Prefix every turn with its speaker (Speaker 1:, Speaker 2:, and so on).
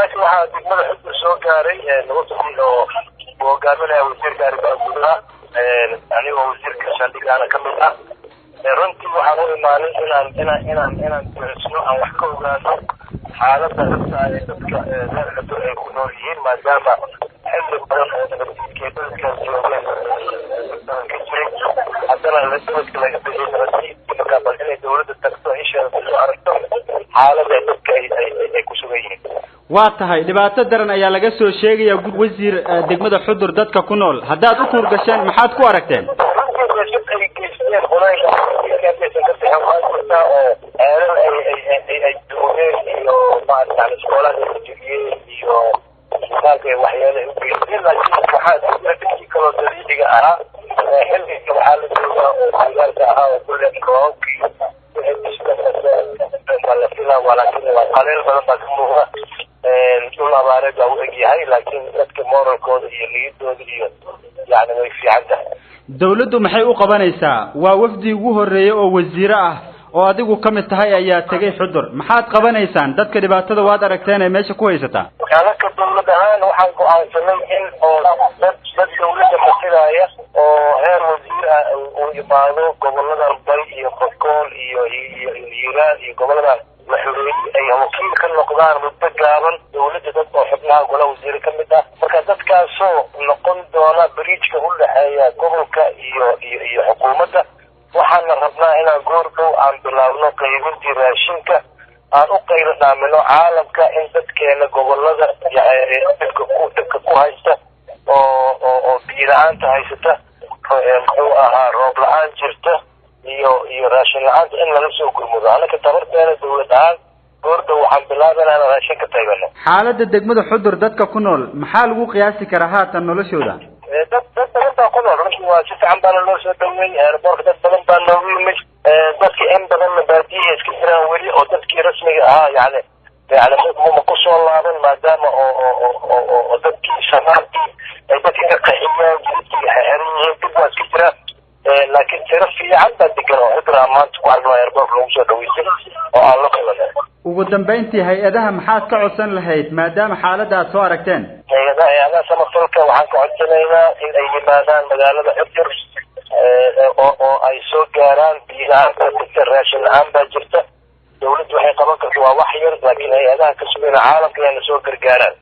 Speaker 1: saaki waxaa degmada xuddur soo gaaray nabadgudyo oo hogaaminaya wasiirka arrimaha gudaha anigoo wasiirka saldhigaana ka mid ah runtii waxaan u imaanin inaan ducisno aan wax ka ogaano xaaladda dhabta ah ee dadka reer xuddur ay ku nool yihiin maadaama xilli badan oo nabadgudyo dadkaas joogeen ka jiray haddana dadka laga bixiyay nabadgudyo markaa bal inay dawladda tagto isheeda kusoo aragto xaaladda dadka ay ku sugan yihiin
Speaker 2: waa tahay dhibaato daran ayaa laga soo sheegaya wasiir degmada xuddur dadka ku nool haddaad u kuur gasheen maxaad ku aragteen ay duumeen iyo maaragtay iskoolada jiriyeen iyo isbitaalka waxyeelay u geysteen laakiin waxaa dadkii kaloo dabiiciga ahaa xilliga waxaa la joogaa oo magaalka ahaa oo kulle roobkii la filaa laakiin waa qaleel badan baa ka muuqda dhul abaareed waa u egyahay laakiin dadka moralkooda iyo niyadooda iyo yani way fiican tahay dawladdu maxay u qabanaysaa waa wafdi ugu horeeyay oo wasiiro ah oo adigu ka mid tahay ayaa tagay xuddur maxaad qabanaysaan dadka dhibaatada waad aragteen ee meesha ku haysataa
Speaker 1: anaka dawlad ahaan waxaan go'aansanay in oo dad dawladda masilaya oo heer wasiir ah uu imaado goboladan bari iyo boqol iyo hiiraan iyo goboladan la xoreeyay ay wakiil ka noqdaan muddo gaaban dawladda dad oo xubnaha golaha wasiir ka mid ah marka dadkaasoo noqon doona bridge-ka u dhexeeya gobolka iyo xukuumadda waxaana rabnaa inaan goor dhow aan bilaabno qaybintii raashinka aan u qaylo dhaamino caalamka in dadkeena gobolada dadka ku haysta oo biyo la-aanta haysata muxuu ahaa roob la-aan jirta iyo raashin la-aanta in laga soo gurmudo annaka tabarteena dawlad ahaan goor dhow waxaan bilaabana inaan raashin ka qaybano
Speaker 2: xaaladda degmada xuddur dadka ku nool maxaa lagu qiyaasi karaa haatan noloshooda
Speaker 1: dad badan baa ku nool runtii waa si fiican baana loo soo dhaweeyey airboortka dad badan baa noogu yimid dadka in badanna baadiyaha iska jiraan weli oo dadkii rasmiga ahaa yani ma kusoo laaban maadaama oo dadkii shanaarkii ay dadka ka qaxiyeen jidadkii xeran yihiin dib waa iska jiraan laakiin tiro fiican baa degan oo xudra maanta ku argno airboortka lagu soo dhaweysay oo aan la qabanay
Speaker 2: ugu dambeyntii hay-adaha maxaad ka codsan lahayd maadaama xaaladda aad soo aragteen
Speaker 1: hay-adaha samafalka waxaan ka codsanaynaa in ay yimaadaan magaalada xuddur oo ay soo gaaraan biyo la-aan baa jirta raashin la-aan baa jirta dawladdu waxay qaban karta waa wax yar laakiin hay-adaha ka sugayna caalamka inayna soo gargaaraan